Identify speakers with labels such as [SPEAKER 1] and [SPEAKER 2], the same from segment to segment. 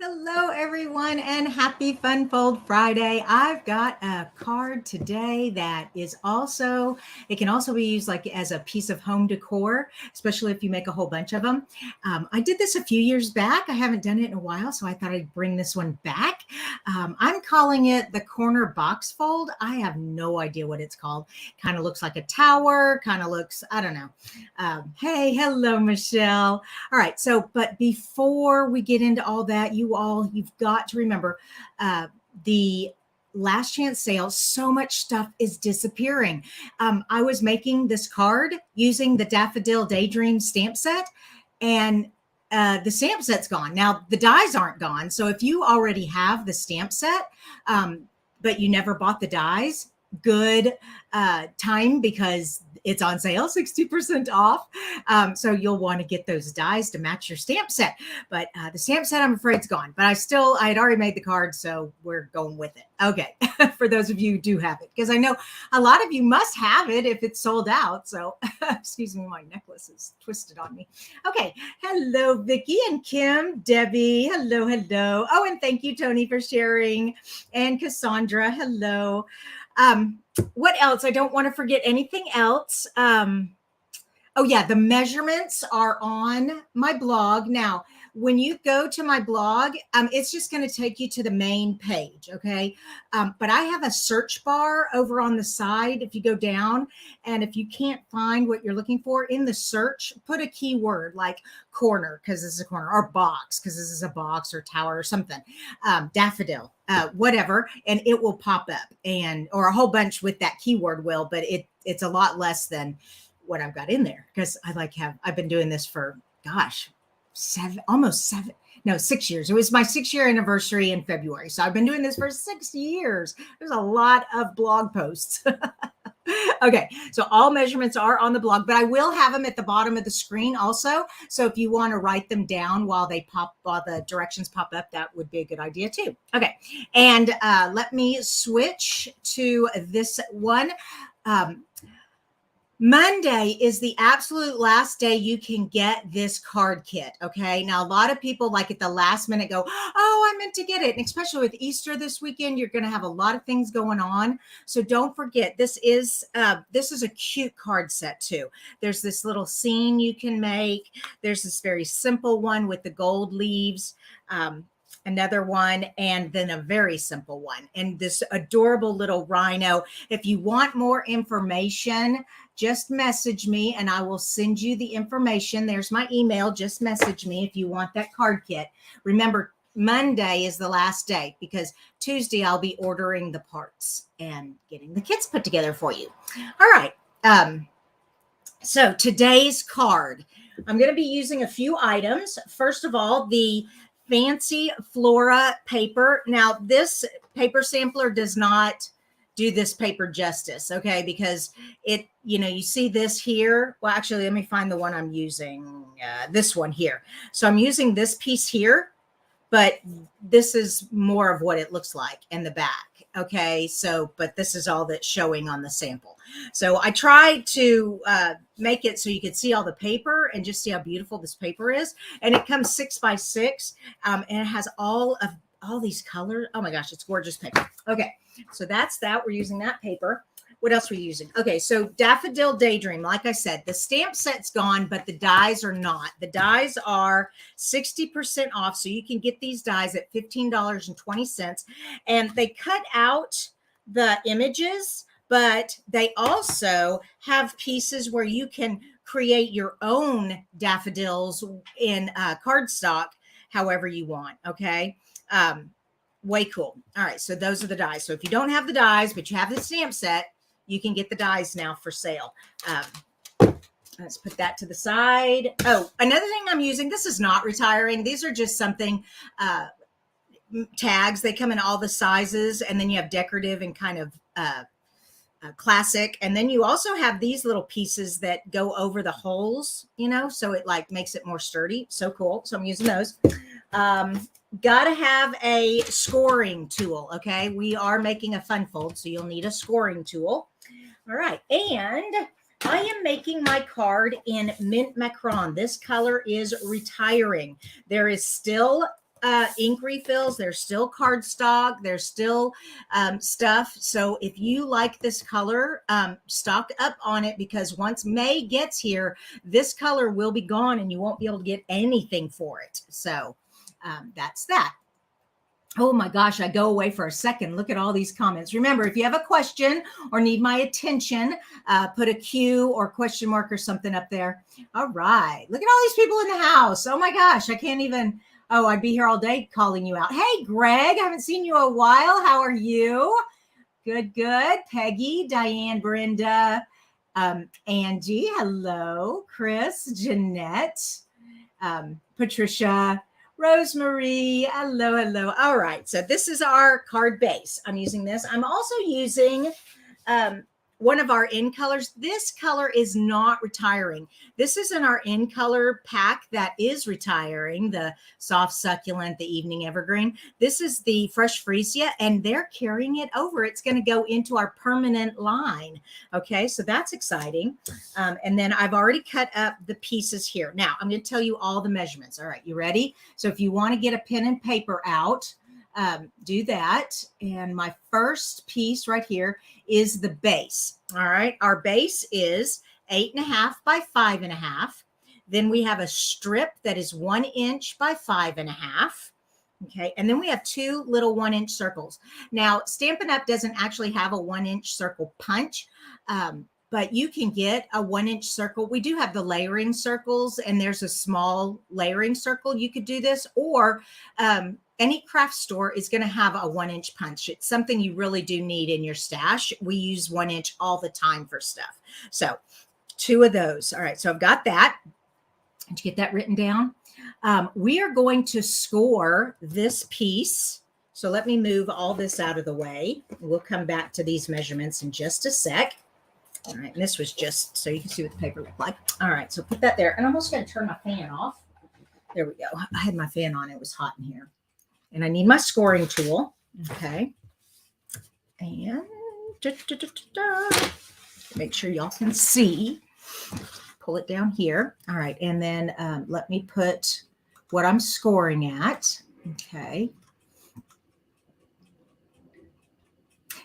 [SPEAKER 1] Hello, everyone, and happy Fun Fold Friday. I've got a card today that is also, it can also be used like as a piece of home decor, especially if you make a whole bunch of them. I did this a few years back. I haven't done it in a while, so I thought I'd bring this one back. I'm calling it the corner box fold. I have no idea what it's called. Kind of looks like a tower, kind of looks, I don't know. Hey, hello, Michelle. All right. So, but before we get into all that, you've got to remember the last chance sale. So much stuff is disappearing. I was making this card using the Daffodil Daydream stamp set, and the stamp set's gone. Now, the dies aren't gone. So if you already have the stamp set, but you never bought the dies, good time because it's on sale, 60% off. So you'll want to get those dies to match your stamp set. But the stamp set, I'm afraid, is gone. But I had already made the card, so we're going with it. Okay, for those of you who do have it, because I know a lot of you must have it if it's sold out. So, excuse me, my necklace is twisted on me. Okay, hello, Vicki and Kim, Debbie, hello, hello. Oh, and thank you, Tony, for sharing. And Cassandra, hello. What else? I don't want to forget anything else. Oh yeah, the measurements are on my blog. Now, when you go to my blog, it's just going to take you to the main page. Okay. But I have a search bar over on the side. If you go down and if you can't find what you're looking for in the search, put a keyword like corner, because this is a corner, or box, because this is a box or tower or something, daffodil, whatever. And it will pop up or a whole bunch with that keyword will, but it's a lot less than what I've got in there because I've been doing this for, gosh, 6 years. It was my 6-year anniversary in February. So I've been doing this for 6 years. There's a lot of blog posts. Okay, so all measurements are on the blog, but I will have them at the bottom of the screen also. So if you want to write them down while the directions pop up, that would be a good idea too. Okay, and let me switch to this one. Monday is the absolute last day you can get this card kit. Okay. Now, a lot of people like at the last minute go, oh, I meant to get it. And especially with Easter this weekend, you're going to have a lot of things going on. So don't forget, this is a cute card set too. There's this little scene you can make. There's this very simple one with the gold leaves. Another one, and then a very simple one, and this adorable little rhino. If you want more information, just message me and I will send you the information. There's my email. Just message me if you want that card kit. Remember, Monday is the last day because Tuesday I'll be ordering the parts and getting the kits put together for you. All right. So today's card, I'm going to be using a few items. First of all, the fancy Flora paper. Now, this paper sampler does not do this paper justice, okay? Because you see this here. Well, actually, let me find the one I'm using. This one here. So I'm using this piece here, but this is more of what it looks like in the back. Okay, but this is all that's showing on the sample. So I tried to make it so you could see all the paper and just see how beautiful this paper is. And it comes 6 by 6, and it has all these colors. Oh my gosh, it's gorgeous paper. Okay, so that's that. We're using that paper. What else are we using? Okay, so Daffodil Daydream. Like I said, the stamp set's gone, but the dies are not. The dies are 60% off, so you can get these dies at $15.20. And they cut out the images, but they also have pieces where you can create your own daffodils in cardstock however you want, okay? Way cool. All right, so those are the dies. So if you don't have the dies, but you have the stamp set, you can get the dies now for sale. Let's put that to the side. Oh, another thing I'm using, this is not retiring. These are just something, tags. They come in all the sizes, and then you have decorative and kind of classic. And then you also have these little pieces that go over the holes, so it like makes it more sturdy. So cool. So I'm using those. Got to have a scoring tool. Okay. We are making a fun fold, so you'll need a scoring tool. All right. And I am making my card in mint macaron. This color is retiring. There is still ink refills. There's still cardstock. There's still stuff. So if you like this color, stock up on it, because once May gets here, this color will be gone and you won't be able to get anything for it. So that's that. Oh my gosh, I go away for a second. Look at all these comments. Remember, if you have a question or need my attention, put a Q or question mark or something up there. All right. Look at all these people in the house. Oh my gosh, I can't even. Oh, I'd be here all day calling you out. Hey, Greg, I haven't seen you a while. How are you? Good, good. Peggy, Diane, Brenda, Angie, hello. Chris, Jeanette, Patricia, Rosemary, hello, hello. All right, so this is our card base. I'm using this. I'm also using one of our in colors. This color is not retiring. This is in our in color pack that is retiring, the soft succulent, the evening evergreen. This is the fresh freesia, and they're carrying it over. It's going to go into our permanent line. Okay, so that's exciting. And then I've already cut up the pieces here. Now I'm going to tell you all the measurements. All right, you ready? So if you want to get a pen and paper out, do that. And my first piece right here is the base. All right. Our base is 8.5 by 5.5. Then we have a strip that is 1 inch by 5.5. Okay. And then we have two little 1 inch circles. Now, Stampin' Up! Doesn't actually have a 1 inch circle punch. But you can get a 1 inch circle. We do have the layering circles, and there's a small layering circle. You could do this, or any craft store is going to have a 1 inch punch. It's something you really do need in your stash. We use 1 inch all the time for stuff. So two of those. All right. So I've got that. Did you get that written down? We are going to score this piece. So let me move all this out of the way. We'll come back to these measurements in just a sec. All right. And this was just so you can see what the paper looked like. All right. So put that there. And I'm also going to turn my fan off. There we go. I had my fan on. It was hot in here. And I need my scoring tool. Okay. And make sure y'all can see. Pull it down here. All right. And then let me put what I'm scoring at. Okay.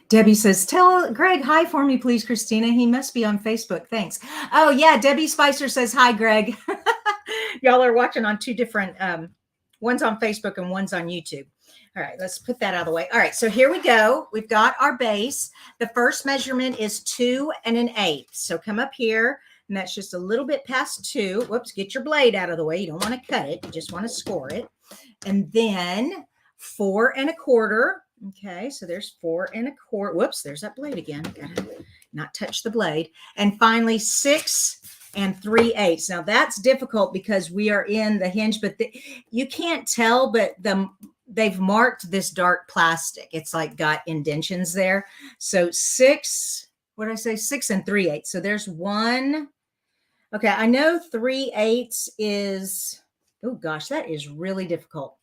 [SPEAKER 1] Debbie says, tell Greg hi for me, please, Kristina. He must be on Facebook. Thanks. Oh, yeah. Debbie Spicer says, hi, Greg. Y'all are watching on two different one's on Facebook and one's on YouTube. All right, let's put that out of the way. All right, so here we go. We've got our base. The first measurement is 2 1/8. So come up here, and that's just a little bit past 2. Whoops, get your blade out of the way. You don't want to cut it. You just want to score it. And then 4 1/4. Okay, so there's 4 1/4. Whoops, there's that blade again. Gotta not touch the blade. And finally 6 3/8. Now that's difficult because we are in the hinge, but you can't tell, but they've marked this dark plastic. It's like got indentions there. So 6, what did I say? 6 3/8. So there's 1. Okay. I know 3/8 is, oh gosh, that is really difficult.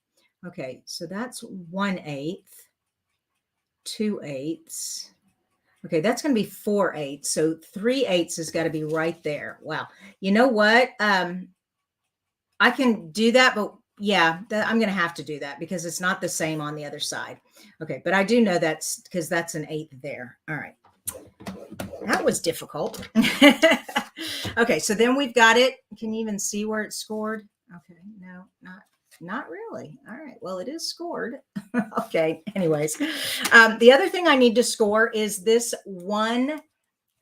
[SPEAKER 1] Okay. So that's 1/8, 2/8. Okay, that's going to be 4/8. So 3/8 has got to be right there. Wow. You know what? I can do that, but yeah, I'm going to have to do that because it's not the same on the other side. Okay, but I do know that's because that's an 8 there. All right. That was difficult. Okay, so then we've got it. Can you even see where it's scored? Okay, no, not really. All right. Well, it is scored. Okay. Anyways, the other thing I need to score is this one.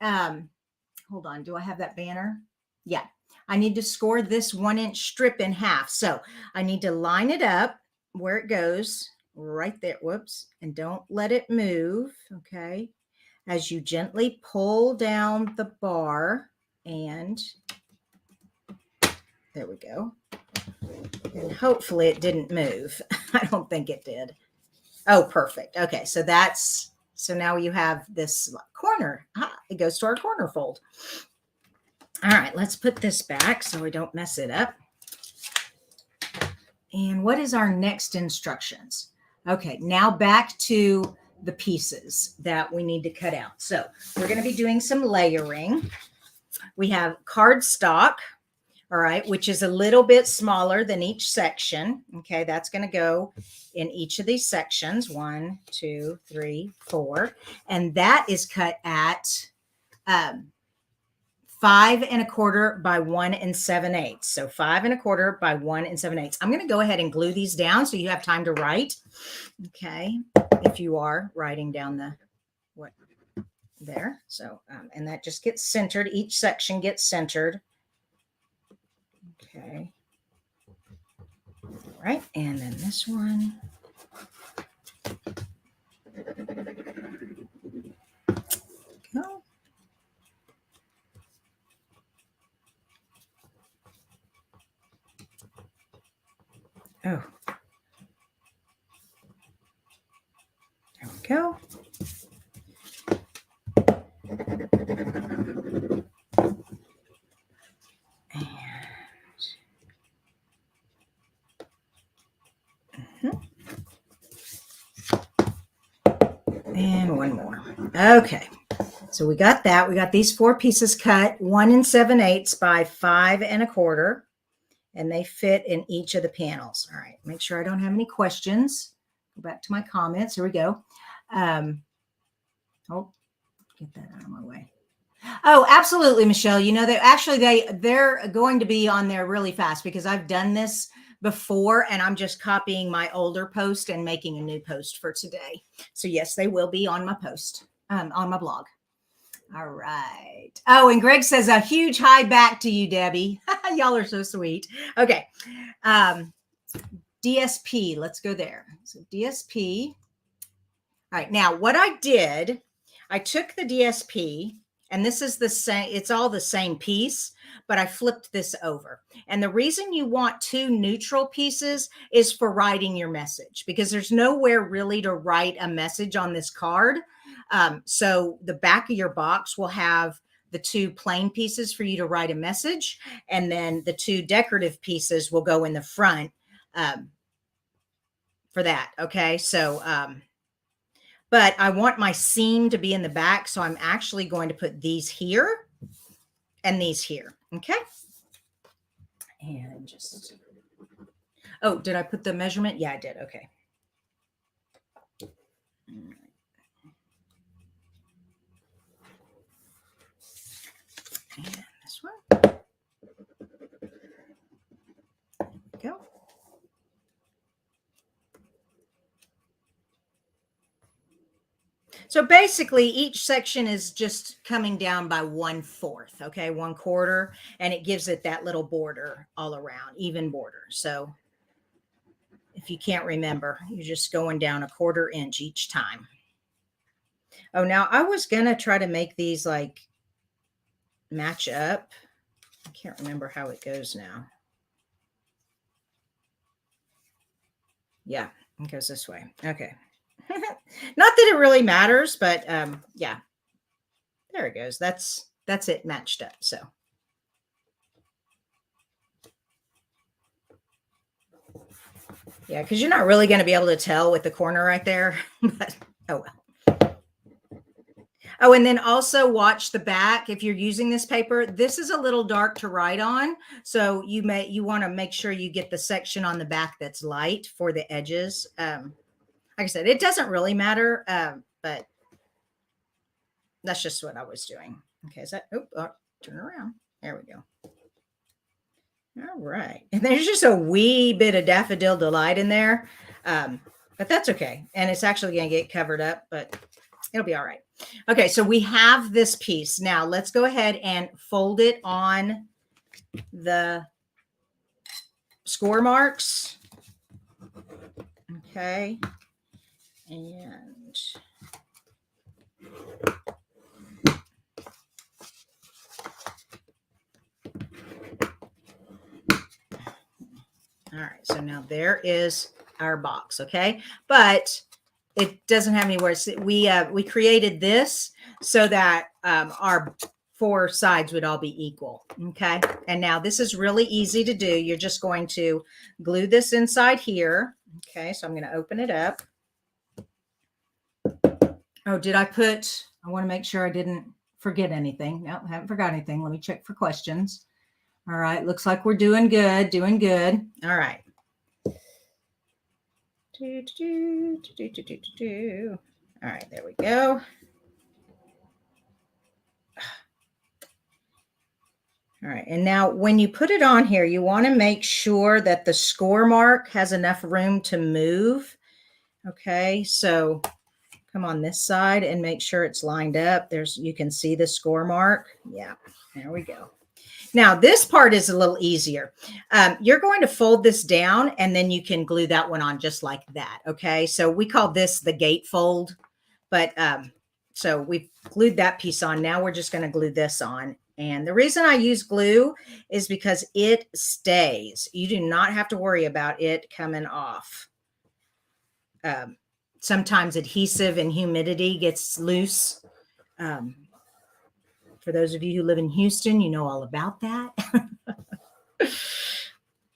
[SPEAKER 1] Hold on. Do I have that banner? Yeah. I need to score this 1 inch strip in half. So I need to line it up where it goes right there. Whoops. And don't let it move. Okay. As you gently pull down the bar, and there we go. And hopefully it didn't move. I don't think it did. Oh, perfect. Okay. So now you have this corner. It goes to our corner fold. All right. Let's put this back so we don't mess it up. And what is our next instructions? Okay. Now back to the pieces that we need to cut out. So we're going to be doing some layering. We have cardstock. all right, which is a little bit smaller than each section. Okay, that's going to go in each of these sections. 1, 2, 3, 4. And that is cut at 5 1/4 by 1 7/8. So 5 1/4 by 1 7/8. I'm going to go ahead and glue these down so you have time to write. Okay, if you are writing down the what there. So, and that just gets centered. Each section gets centered. Okay. All right, and then this one. Go. Oh, there we go. And one more. Okay. So we got that. We got these 4 pieces cut 1 7/8 by 5 1/4. And they fit in each of the panels. All right. Make sure I don't have any questions. Go back to my comments. Here we go. Oh, get that out of my way. Oh, absolutely, Michelle. You know, they're going to be on there really fast because I've done this before and I'm just copying my older post and making a new post for today. So yes, they will be on my post, on my blog. All right. Oh, and Greg says a huge hi back to you, Debbie. Y'all are so sweet. Okay. DSP. Let's go there. So DSP. All right. Now, what I did, I took the DSP, and this is the same. It's all the same piece, but I flipped this over. And the reason you want 2 neutral pieces is for writing your message, because there's nowhere really to write a message on this card. So the back of your box will have the 2 plain pieces for you to write a message. And then the 2 decorative pieces will go in the front for that. Okay. So, but I want my seam to be in the back. So I'm actually going to put these here and these here. Okay. And just, oh, did I put the measurement? Yeah, I did. Okay. And this one. There we go. So basically each section is just coming down by 1/4, okay, 1/4, and it gives it that little border all around, even border. So if you can't remember, you're just going down 1/4 inch each time. Oh, now I was going to try to make these like match up. I can't remember how it goes now. Yeah, it goes this way. Okay. Not that it really matters, but yeah, there it goes. That's it matched up. So yeah, because you're not really going to be able to tell with the corner right there, but oh well. Oh, and then also watch the back. If you're using this paper, this is a little dark to write on. So you want to make sure you get the section on the back that's light for the edges. Like I said, it doesn't really matter, but that's just what I was doing. Okay, is that, turn around. There we go. All right. And there's just a wee bit of Daffodil Delight in there, but that's okay. And it's actually going to get covered up, but it'll be all right. Okay, so we have this piece. Now let's go ahead and fold it on the score marks. Okay. And all right, so now there is our box, okay? But it doesn't have any words. We created this so that our 4 sides would all be equal, okay? And now this is really easy to do. You're just going to glue this inside here, okay? So I'm going to open it up. Oh, I want to make sure I didn't forget anything. No, I haven't forgot anything. Let me check for questions. All right. Looks like we're doing good. Doing good. All right. All right. There we go. All right. And now when you put it on here, you want to make sure that the score mark has enough room to move. Okay. So come on this side and make sure it's lined up. You can see the score mark. Yeah. There we go. Now this part is a little easier. You're going to fold this down and then you can glue that one on just like that. Okay. So we call this the gate fold, but so we've glued that piece on. Now we're just going to glue this on. And the reason I use glue is because it stays. You do not have to worry about it coming off. Sometimes adhesive and humidity gets loose. For those of you who live in Houston, you know all about that.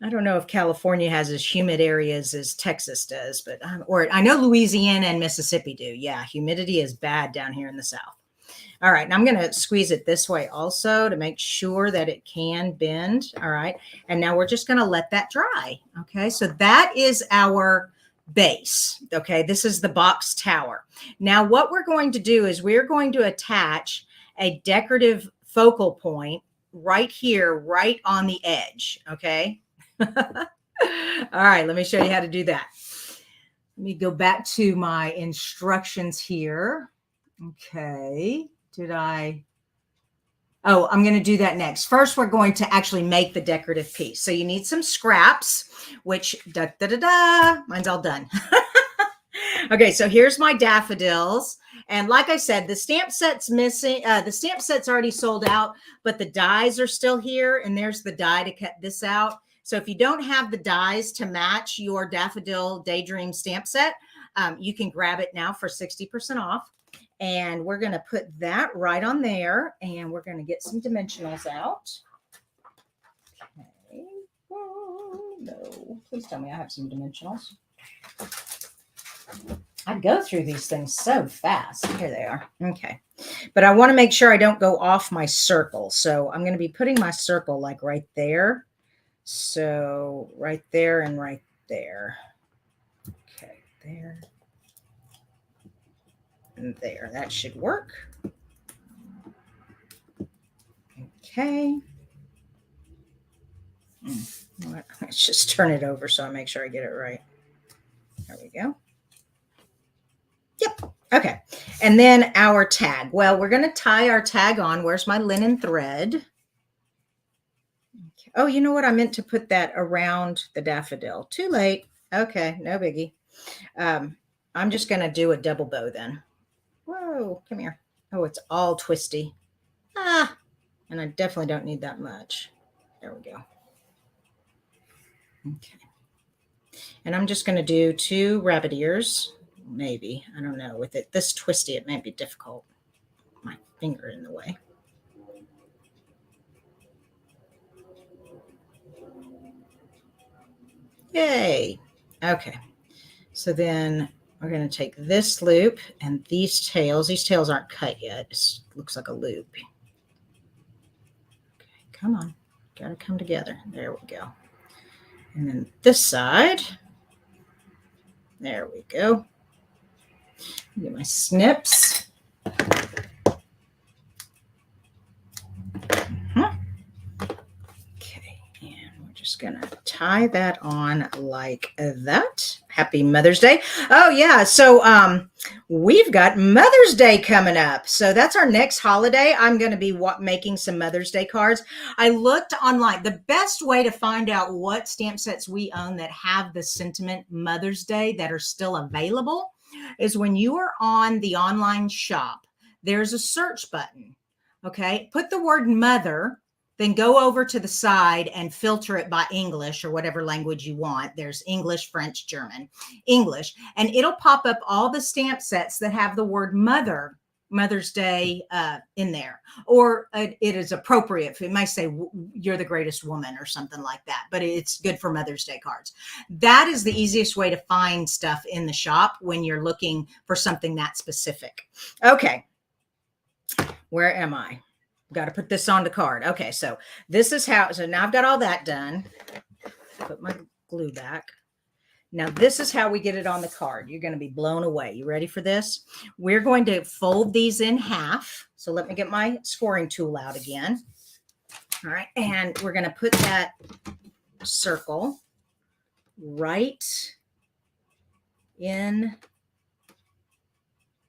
[SPEAKER 1] I don't know if California has as humid areas as Texas does, but or I know Louisiana and Mississippi do. Yeah, humidity is bad down here in the South. All right, and I'm going to squeeze it this way also to make sure that it can bend. All right, and now we're just going to let that dry. Okay, so that is our base. Okay, this is the box tower. Now what we're going to do is we're going to attach a decorative focal point right here, right on the edge. Okay. All right, let me show you how to do that. Let me go back to my instructions here. Okay. Oh, I'm going to do that next. First, we're going to actually make the decorative piece. So you need some scraps, which mine's all done. Okay, so here's my daffodils. And like I said, the stamp set's missing. The stamp set's already sold out, but the dies are still here. And there's the die to cut this out. So if you don't have the dies to match your Daffodil Daydream stamp set, you can grab it now for 60% off. And we're going to put that right on there. And we're going to get some dimensionals out. Okay. Oh, no, please tell me I have some dimensionals. I go through these things so fast. Here they are. Okay. But I want to make sure I don't go off my circle. So I'm going to be putting my circle like right there. So right there and right there. Okay. There. And there. That should work. Okay. Let's just turn it over so I make sure I get it right. There we go. Yep. Okay. And then our tag. Well, we're going to tie our tag on. Where's my linen thread? Okay. Oh, you know what? I meant to put that around the daffodil. Too late. Okay. No biggie. I'm just going to do a double bow then. Whoa, come here. Oh, it's all twisty. And I definitely don't need that much. There we go. Okay. And I'm just going to do 2 rabbit ears. Maybe. I don't know. With it this twisty, it might be difficult. My finger in the way. Yay. Okay. So then we're going to take this loop and these tails. These tails aren't cut yet. It looks like a loop. Okay, come on. Got to come together. There we go. And then this side. There we go. Get my snips. Okay, and we're just gonna tie that on like that. Happy Mother's Day. Oh yeah, so we've got Mother's Day coming up. So that's our next holiday. I'm gonna be making some Mother's Day cards. I looked online. The best way to find out what stamp sets we own that have the sentiment Mother's Day that are still available is when you are on the online shop, there's a search button. Okay. Put the word mother, then go over to the side and filter it by English or whatever language you want. There's English, French, German, English, and it'll pop up all the stamp sets that have the word mother, Mother's Day in there, or it is appropriate. It might say you're the greatest woman or something like that, but it's good for Mother's Day cards. That is the easiest way to find stuff in the shop when you're looking for something that specific. Okay. Where am I? Got to put this on the card. Okay, so this is how, so now I've got all that done. Put my glue back. Now this is how we get it on the card. You're going to be blown away. You ready for this? We're going to fold these in half. So let me get my scoring tool out again. All right, and we're going to put that circle right in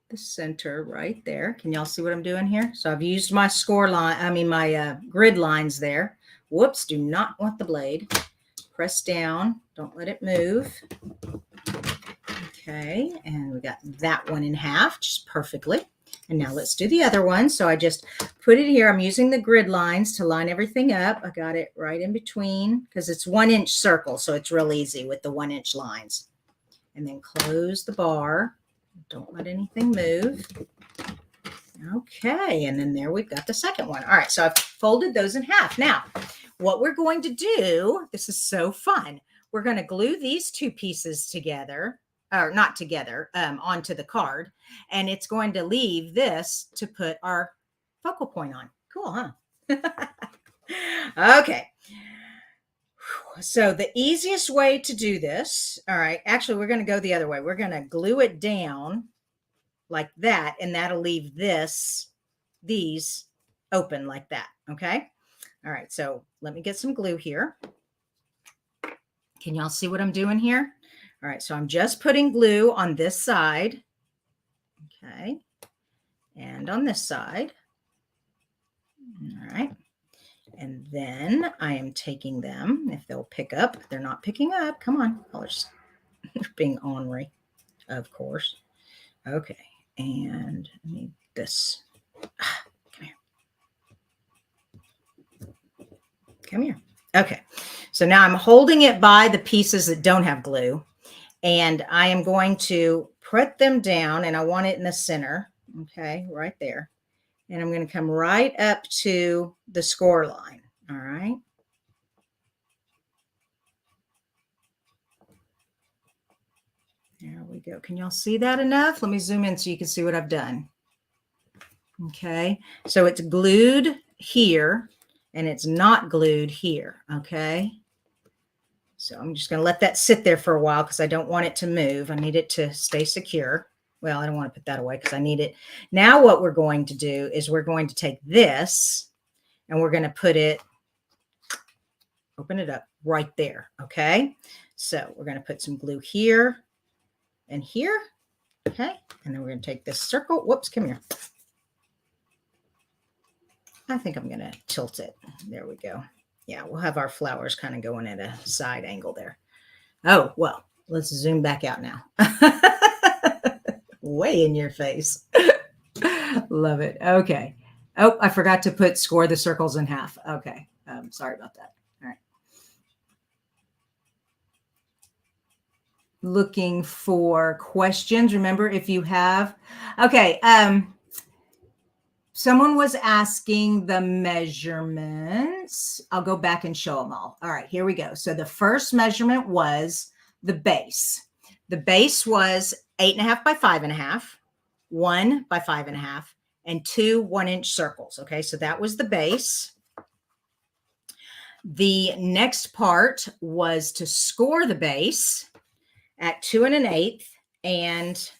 [SPEAKER 1] the center right there. Can y'all see what I'm doing here? So I've used my score line, my grid lines there. Whoops, do not want the blade. Press down, don't let it move. Okay, and we got that one in half just perfectly. And now let's do the other one. So I just put it here. I'm using the grid lines to line everything up. I got it right in between because it's 1 inch circle. So it's real easy with the 1 inch lines. And then close the bar. Don't let anything move. Okay, and then there we've got the second one. All right, so I've folded those in half. Now, what we're going to do, this is so fun. We're going to glue these two pieces together, or not together, onto the card. And it's going to leave this to put our focal point on. Cool, huh? Okay. So the easiest way to do this, all right, actually, we're going to go the other way. We're going to glue it down like that, and that'll leave these open like that, okay? All right, so let me get some glue here. Can y'all see what I'm doing here? All right, so I'm just putting glue on this side, okay, and on this side. All right. And then I am taking them, if they'll pick up. They're not picking up. Come on. They're being ornery, of course. Okay. And I need this. Come here. Come here. Okay. So now I'm holding it by the pieces that don't have glue. And I am going to put them down, and I want it in the center. Okay. Right there. And I'm going to come right up to the score line. All right. There we go. Can y'all see that enough? Let me zoom in so you can see what I've done. Okay. So it's glued here and it's not glued here. Okay. So I'm just going to let that sit there for a while because I don't want it to move. I need it to stay secure. Well, I don't want to put that away because I need it. Now what we're going to do is we're going to take this and we're going to put it, open it up right there. Okay. So we're going to put some glue here and here. Okay. And then we're going to take this circle. Whoops, come here. I think I'm going to tilt it. There we go. Yeah, we'll have our flowers kind of going at a side angle there. Oh, well, let's zoom back out now. Way in your face. Love it. Okay. Oh, I forgot to score the circles in half. Okay. Sorry about that. All right. Looking for questions. Remember, if you have, okay. Someone was asking the measurements. I'll go back and show them all. All right, here we go. So the first measurement was the base. The base was 8.5 by 5.5, 1 by 5.5, and 2 1-inch circles. Okay, so that was the base. The next part was to score the base at 2 1/8 and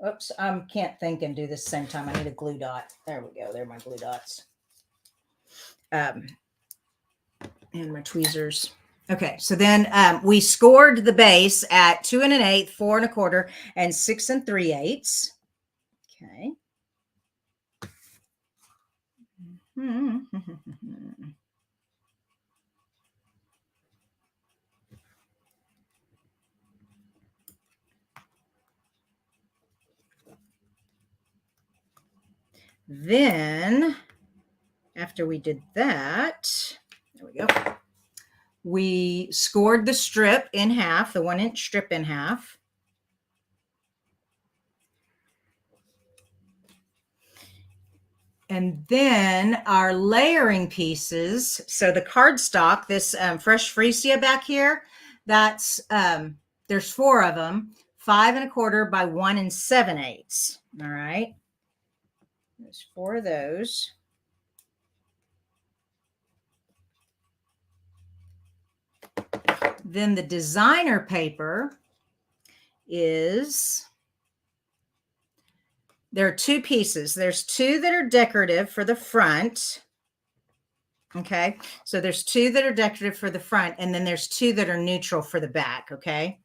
[SPEAKER 1] oops, I can't think and do this at the same time. I need a glue dot. There we go. There are my glue dots. And my tweezers. Okay, so then we scored the base at 2 1/8, 4 1/4, and 6 3/8. Okay. Then, after we did that, there we go. We scored the strip in half, the 1-inch strip in half. And then our layering pieces. So the cardstock, this fresh freesia back here, that's, there's 4 of them, 5 1/4 by 1 7/8. All right. There's 4 of those. Then the designer paper is, there are 2 pieces. There's 2 that are decorative for the front. Okay, so there's 2 that are decorative for the front, and then there's 2 that are neutral for the back. Okay.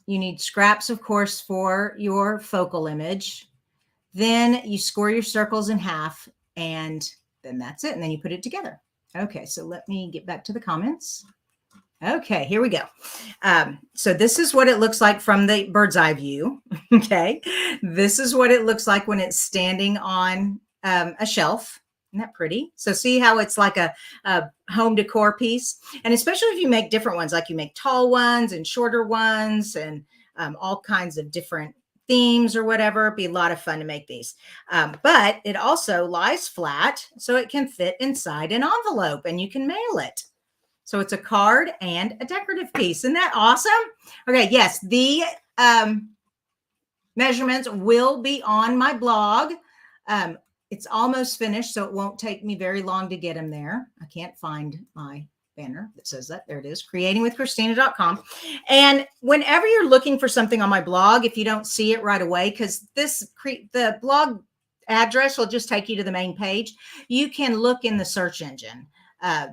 [SPEAKER 1] You need scraps, of course, for your focal image. Then you score your circles in half, and then that's it. And then you put it together. Okay, so let me get back to the comments. Okay, here we go. So this is what it looks like from the bird's eye view. Okay, this is what it looks like when it's standing on a shelf. Isn't that pretty? So see how it's like a home decor piece? And especially if you make different ones, like you make tall ones and shorter ones and all kinds of different themes or whatever. It'd be a lot of fun to make these. But it also lies flat, so it can fit inside an envelope and you can mail it. So it's a card and a decorative piece. Isn't that awesome? Okay, yes, the measurements will be on my blog. It's almost finished, so it won't take me very long to get them there. I can't find my banner that says that. There it is, creatingwithkristina.com. And whenever you're looking for something on my blog, if you don't see it right away, because the blog address will just take you to the main page, you can look in the search engine.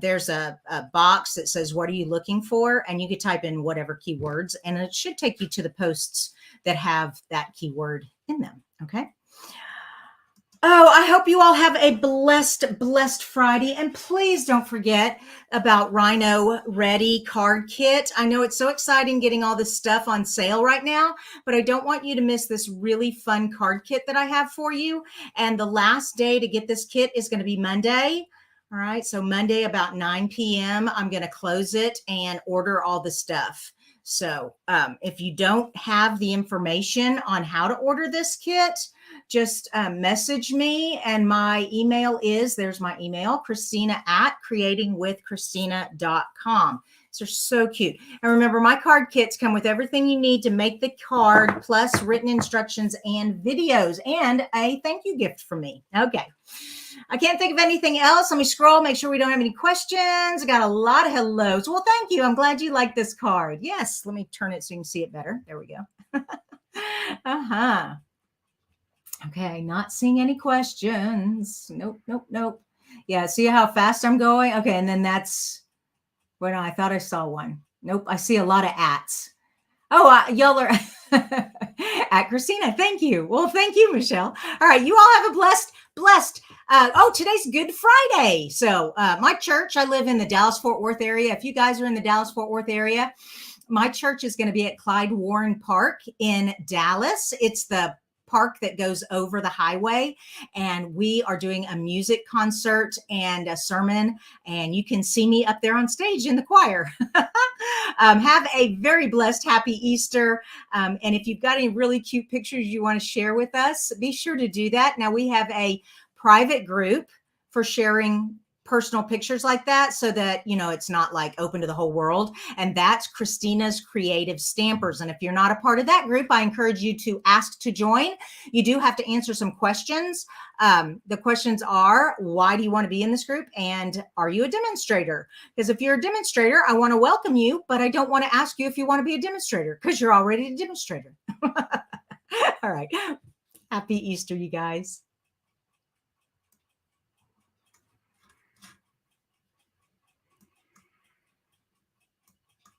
[SPEAKER 1] There's a box that says, what are you looking for? And you could type in whatever keywords, and it should take you to the posts that have that keyword in them. Okay. Oh, I hope you all have a blessed Friday. And please don't forget about Rhino Ready card kit. I know it's so exciting getting all this stuff on sale right now, but I don't want you to miss this really fun card kit that I have for you. And the last day to get this kit is going to be Monday. All right. So Monday about 9 p.m., I'm going to close it and order all the stuff. So if you don't have the information on how to order this kit, just message me, and my email is, there's my email, Kristina@creatingwithkristina.com. These are so cute. And remember, my card kits come with everything you need to make the card, plus written instructions and videos, and a thank you gift from me. Okay. I can't think of anything else. Let me scroll, make sure we don't have any questions. I got a lot of hellos. Well, thank you. I'm glad you like this card. Yes. Let me turn it so you can see it better. There we go. Uh-huh. Okay, not seeing any questions. Nope. Yeah, see how fast I'm going? Okay, and then that's, well, no, I thought I saw one. Nope, I see a lot of ats. Oh, y'all are at Kristina. Thank you. Well, thank you, Michelle. All right, you all have a blessed. Today's Good Friday. So my church, I live in the Dallas-Fort Worth area. If you guys are in the Dallas-Fort Worth area, my church is going to be at Clyde Warren Park in Dallas. It's the park that goes over the highway, and we are doing a music concert and a sermon, and you can see me up there on stage in the choir. Have a very blessed, happy Easter. And if you've got any really cute pictures you want to share with us, be sure to do that. Now we have a private group for sharing personal pictures like that, so that, you know, it's not like open to the whole world. And that's Kristina's Creative Stampers. And if you're not a part of that group, I encourage you to ask to join. You do have to answer some questions. The questions are, why do you want to be in this group? And are you a demonstrator? Because if you're a demonstrator, I want to welcome you, but I don't want to ask you if you want to be a demonstrator, because you're already a demonstrator. All right. Happy Easter, you guys.